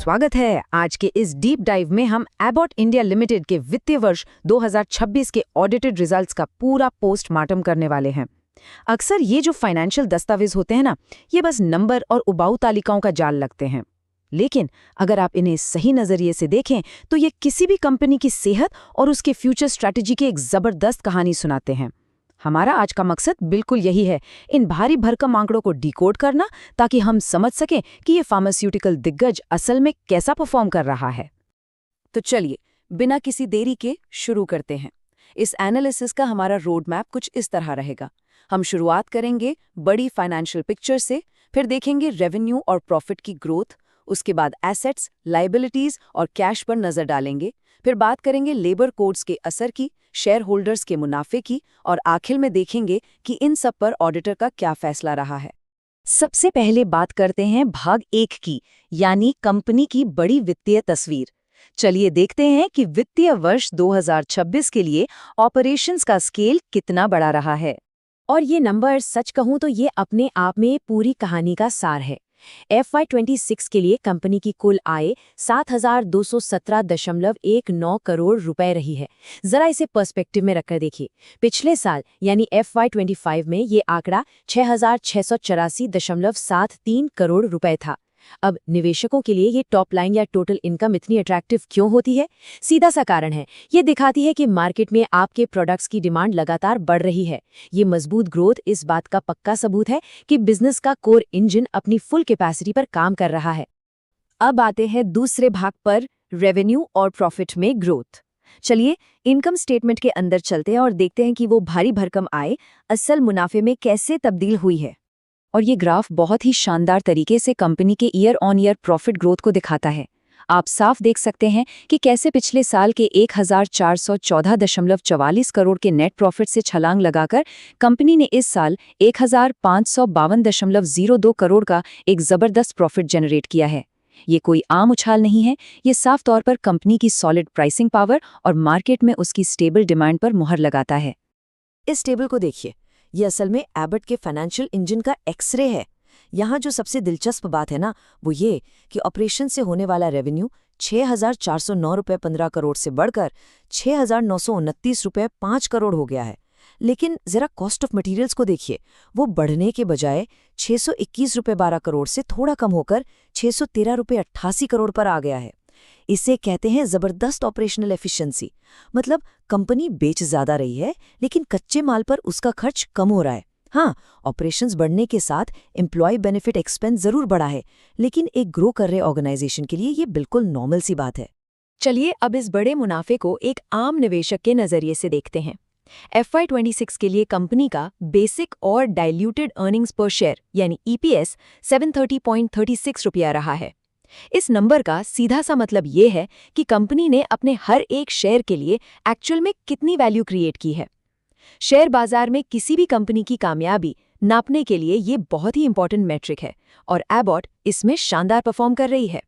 स्वागत है। आज के इस डीप डाइव में हम एबॉट इंडिया लिमिटेड के वित्तीय वर्ष 2026 के ऑडिटेड रिजल्ट्स का पूरा पोस्टमार्टम करने वाले हैं। अक्सर ये जो फाइनेंशियल दस्तावेज होते हैं ना, ये बस नंबर और उबाऊ तालिकाओं का जाल लगते हैं। लेकिन अगर आप इन्हें सही नजरिए से देखें तो ये किसी भी कंपनी की सेहत और उसके फ्यूचर स्ट्रैटेजी की एक जबरदस्त कहानी सुनाते हैं। हमारा आज का मकसद बिल्कुल यही है, इन भारी भरकम आंकड़ों को डिकोड करना, ताकि हम समझ सकें कि ये फार्मास्यूटिकल दिग्गज असल में कैसा परफॉर्म कर रहा है। तो चलिए बिना किसी देरी के शुरू करते हैं। इस एनालिसिस का हमारा रोड मैप कुछ इस तरह रहेगा। हम शुरुआत करेंगे बड़ी फाइनेंशियल पिक्चर से, फिर देखेंगे रेवेन्यू और प्रॉफिट की ग्रोथ, उसके बाद एसेट्स, लायबिलिटीज और कैश पर नजर डालेंगे, फिर बात करेंगे लेबर कोड्स के असर की, शेयर होल्डर्स के मुनाफे की, और आखिर में देखेंगे कि इन सब पर ऑडिटर का क्या फैसला रहा है। सबसे पहले बात करते हैं भाग 1 की, यानी कंपनी की बड़ी वित्तीय तस्वीर। चलिए देखते हैं कि वित्तीय वर्ष 2026 के लिए ऑपरेशंस का स्केल कितना बड़ा रहा है। और ये नंबर सच कहूं तो ये अपने आप में पूरी कहानी का सार है। FY26 के लिए कंपनी की कुल आय 7,217.19 करोड़ रुपए रही है। जरा इसे पर्सपेक्टिव में रखकर देखिए। पिछले साल यानी FY25 में ये आंकड़ा 6,684.73 करोड़ रुपए था। अब निवेशकों के लिए ये टॉप लाइन या टोटल इनकम इतनी अट्रैक्टिव क्यों होती है? सीधा सा कारण है, ये दिखाती है कि मार्केट में आपके प्रोडक्ट्स की डिमांड लगातार बढ़ रही है। ये मजबूत ग्रोथ इस बात का पक्का सबूत है कि बिजनेस का कोर इंजन अपनी फुल कैपेसिटी पर काम कर रहा है। अब आते हैं दूसरे भाग पर, रेवेन्यू और प्रॉफिट में ग्रोथ। चलिए इनकम स्टेटमेंट के अंदर चलते हैं और देखते हैं कि वो भारी भरकम आय असल मुनाफे में कैसे तब्दील हुई है। और ये ग्राफ बहुत ही शानदार तरीके से कंपनी के year on year profit growth को दिखाता है। आप साफ देख सकते हैं कि कैसे पिछले साल के 1,414.44 करोड़ के नेट प्रॉफिट से छलांग लगाकर कंपनी ने इस साल 1,552.02 करोड़ का एक जबरदस्त प्रॉफिट जनरेट किया है। ये कोई आम उछाल नहीं है, ये साफ तौर पर कंपनी की सॉलिड प्राइसिंग पावर और मार्केट में उसकी स्टेबल डिमांड पर मुहर लगाता है। इस टेबल को देखिए, ये असल में एबॉट के फाइनेंशियल इंजन का एक्सरे है। यहाँ जो सबसे दिलचस्प बात है ना, वो ये कि ऑपरेशन से होने वाला रेवेन्यू 6,409.15 करोड़ से बढ़कर 6,929.5 करोड़ हो गया है। लेकिन जरा कॉस्ट ऑफ मटेरियल्स को देखिए, वो बढ़ने के बजाय 621.12 करोड़ से थोड़ा कम होकर 613.88 करोड़ पर आ गया है। इसे कहते हैं जबरदस्त ऑपरेशनल एफिशिएंसी। मतलब कंपनी बेच ज्यादा रही है, लेकिन कच्चे माल पर उसका खर्च कम हो रहा है। हाँ, ऑपरेशंस बढ़ने के साथ एम्प्लॉय बेनिफिट एक्सपेंस जरूर बढ़ा है, लेकिन एक ग्रो कर रहे ऑर्गेनाइजेशन के लिए ये बिल्कुल नॉर्मल सी बात है। चलिए अब इस बड़े मुनाफे को एक आम निवेशक के नजरिए से देखते हैं। FY26 के लिए कंपनी का बेसिक और डाइल्यूटेड अर्निंग्स पर शेयर यानी EPS 730.36 रुपया रहा है। इस नंबर का सीधा सा मतलब ये है कि कंपनी ने अपने हर एक शेयर के लिए एक्चुअल में कितनी वैल्यू क्रिएट की है। शेयर बाजार में किसी भी कंपनी की कामयाबी नापने के लिए ये बहुत ही इंपॉर्टेंट मैट्रिक है, और एबॉट इसमें शानदार परफॉर्म कर रही है।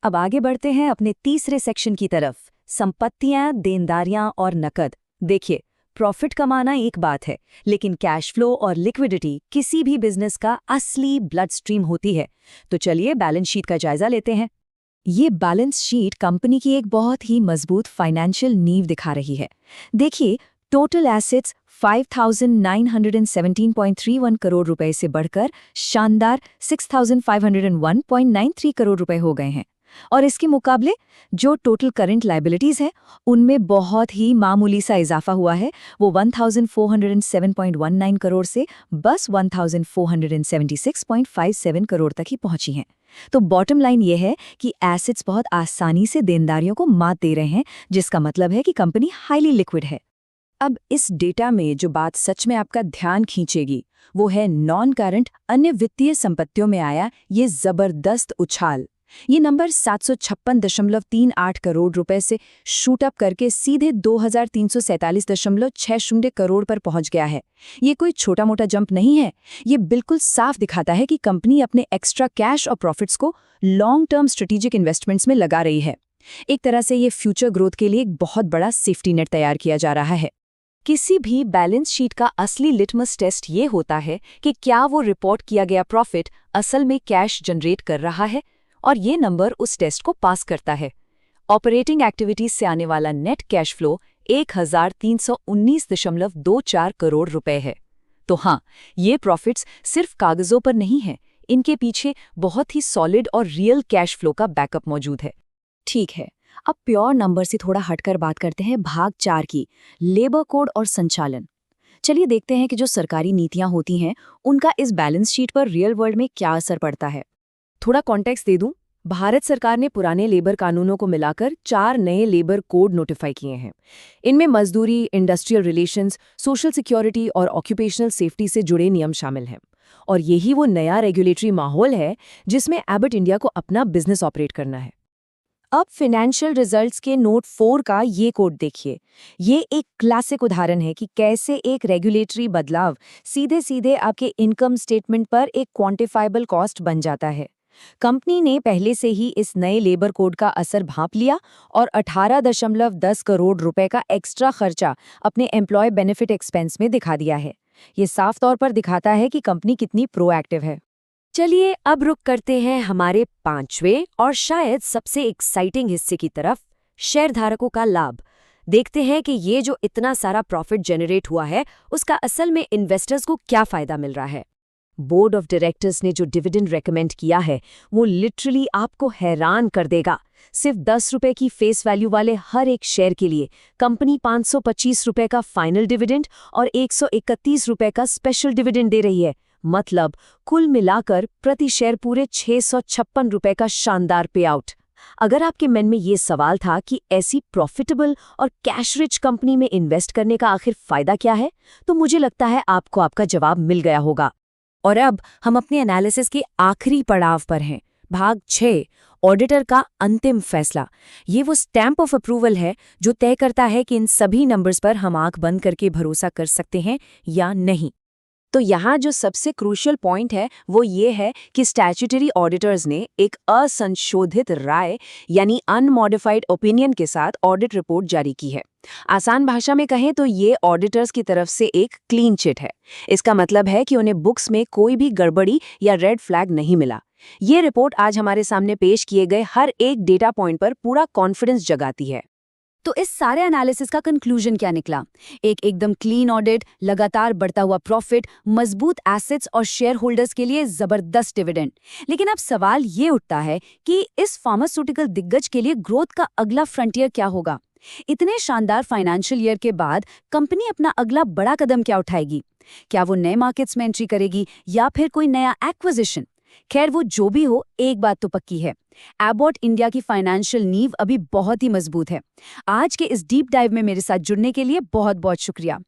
अब आगे बढ़ते हैं अपने तीसरे सेक्शन की तरफ, संपत्तियां, देनदारियां और नकद। देखिए, प्रॉफिट कमाना एक बात है, लेकिन कैश फ्लो और लिक्विडिटी किसी भी बिजनेस का असली ब्लड स्ट्रीम होती है। तो चलिए बैलेंस शीट का जायजा लेते हैं। ये बैलेंस शीट कंपनी की एक बहुत ही मजबूत फाइनेंशियल नींव दिखा रही है। देखिए, टोटल एसेट्स 5,917.31 करोड़ रुपए से बढ़कर शानदार 6,501.93 करोड़ रुपए हो गए हैं। और इसके मुकाबले जो टोटल करंट लायबिलिटीज है, उनमें बहुत ही मामूली सा इजाफा हुआ है। वो 1,407.19 करोड़ से बस 1,476.57 करोड़ तक ही पहुंची हैं। तो बॉटम लाइन ये है कि एसेट्स बहुत आसानी से देनदारियों को मात दे रहे हैं, जिसका मतलब है कि कंपनी हाईली लिक्विड है। अब इस डेटा में जो बात सच में आपका ध्यान खींचेगी, वो है नॉन करंट अन्य वित्तीय संपत्तियों में आया ये जबरदस्त उछाल। ये नंबर 756.38 करोड़ रुपए से शूट अप करके सीधे 2,347.60 करोड़ पर पहुंच गया है। ये कोई छोटा मोटा जंप नहीं है, ये बिल्कुल साफ दिखाता है कि कंपनी अपने एक्स्ट्रा कैश और प्रॉफिट्स को लॉन्ग टर्म स्ट्रेटेजिक इन्वेस्टमेंट्स में लगा रही है। एक तरह से ये फ्यूचर ग्रोथ के लिए एक बहुत बड़ा सेफ्टी नेट तैयार किया जा रहा है। किसी भी बैलेंस शीट का असली लिटमस टेस्ट ये होता है कि क्या वो रिपोर्ट किया गया प्रॉफिट असल में कैश जनरेट कर रहा है। और ये नंबर उस टेस्ट को पास करता है। ऑपरेटिंग एक्टिविटीज से आने वाला नेट कैश फ्लो 1319.24 करोड़ रुपए है। तो हाँ, ये प्रॉफिट्स सिर्फ कागजों पर नहीं है, इनके पीछे बहुत ही सॉलिड और रियल कैश फ्लो का बैकअप मौजूद है। ठीक है, अब प्योर नंबर से थोड़ा हटकर बात करते हैं भाग 4 की, लेबर कोड और संचालन। चलिए देखते हैं कि जो सरकारी नीतियां होती हैं उनका इस बैलेंस शीट पर रियल वर्ल्ड में क्या असर पड़ता है। थोड़ा कॉन्टेक्स्ट दे दूं, भारत सरकार ने पुराने लेबर कानूनों को मिलाकर 4 नए लेबर कोड नोटिफाई किए हैं। इनमें मजदूरी, इंडस्ट्रियल रिलेशंस, सोशल सिक्योरिटी और ऑक्यूपेशनल सेफ्टी से जुड़े नियम शामिल हैं। और यही वो नया रेगुलेटरी माहौल है जिसमें एबट इंडिया को अपना बिजनेस ऑपरेट करना है। अब फाइनेंशियल रिजल्ट्स के नोट 4 का ये कोड देखिए। ये एक क्लासिक उदाहरण है कि कैसे एक रेगुलेटरी बदलाव सीधे सीधे आपके इनकम स्टेटमेंट पर एक क्वांटिफाइबल कॉस्ट बन जाता है। कंपनी ने पहले से ही इस नए लेबर कोड का असर भांप लिया और 18.10 करोड़ रुपए का एक्स्ट्रा खर्चा अपने एम्प्लॉय बेनिफिट एक्सपेंस में दिखा दिया है। ये साफ तौर पर दिखाता है कि कंपनी कितनी प्रोएक्टिव है। चलिए अब रुक करते हैं हमारे 5वें और शायद सबसे एक्साइटिंग हिस्से की तरफ, शेयरधारकों का लाभ। देखते हैं कि ये जो इतना सारा प्रॉफिट जनरेट हुआ है उसका असल में इन्वेस्टर्स को क्या फायदा मिल रहा है। बोर्ड ऑफ डायरेक्टर्स ने जो डिविडेंड रेकमेंड किया है वो लिटरली आपको हैरान कर देगा। सिर्फ 10 रुपए की फेस वैल्यू वाले हर एक शेयर के लिए कंपनी 525 रुपए का फाइनल डिविडेंड और 131 रुपए का स्पेशल डिविडेंड दे रही है। मतलब कुल मिलाकर प्रति शेयर पूरे 656 रुपए का शानदार पे आउट। अगर आपके मन में ये सवाल था कि ऐसी प्रॉफिटेबल और कैश रिच कंपनी में इन्वेस्ट करने का आखिर फायदा क्या है, तो मुझे लगता है आपको आपका जवाब मिल गया होगा। और अब हम अपने एनालिसिस के आखिरी पड़ाव पर हैं, भाग 6, ऑडिटर का अंतिम फैसला। ये वो स्टैंप ऑफ अप्रूवल है जो तय करता है कि इन सभी नंबर्स पर हम आंख बंद करके भरोसा कर सकते हैं या नहीं। तो यहाँ जो सबसे क्रूशियल पॉइंट है वो ये है कि स्टैट्यूटरी ऑडिटर्स ने एक असंशोधित राय यानी अनमॉडिफाइड ओपिनियन के साथ ऑडिट रिपोर्ट जारी की है। आसान भाषा में कहें तो ये ऑडिटर्स की तरफ से एक क्लीन चिट है। इसका मतलब है कि उन्हें बुक्स में कोई भी गड़बड़ी या रेड फ्लैग नहीं मिला। ये रिपोर्ट आज हमारे सामने पेश किए गए हर एक डेटा पॉइंट पर पूरा कॉन्फिडेंस जगाती है। तो इस सारे एनालिसिस का कंक्लूजन क्या निकला? एक एकदम क्लीन ऑडिट, लगातार बढ़ता हुआ प्रॉफिट, मजबूत एसेट्स और शेयर होल्डर्स के लिए जबरदस्त डिविडेंड। लेकिन अब सवाल ये उठता है कि इस फार्मास्यूटिकल दिग्गज के लिए ग्रोथ का अगला फ्रंटियर क्या होगा? इतने शानदार फाइनेंशियल ईयर के बाद कंपनी अपना अगला बड़ा कदम क्या उठाएगी? क्या वो नए मार्केट्स में एंट्री करेगी या फिर कोई नया एक्विजिशन? खैर वो जो भी हो, एक बात तो पक्की है, एबॉट इंडिया की फाइनेंशियल नींव अभी बहुत ही मजबूत है। आज के इस डीप डाइव में मेरे साथ जुड़ने के लिए बहुत बहुत शुक्रिया।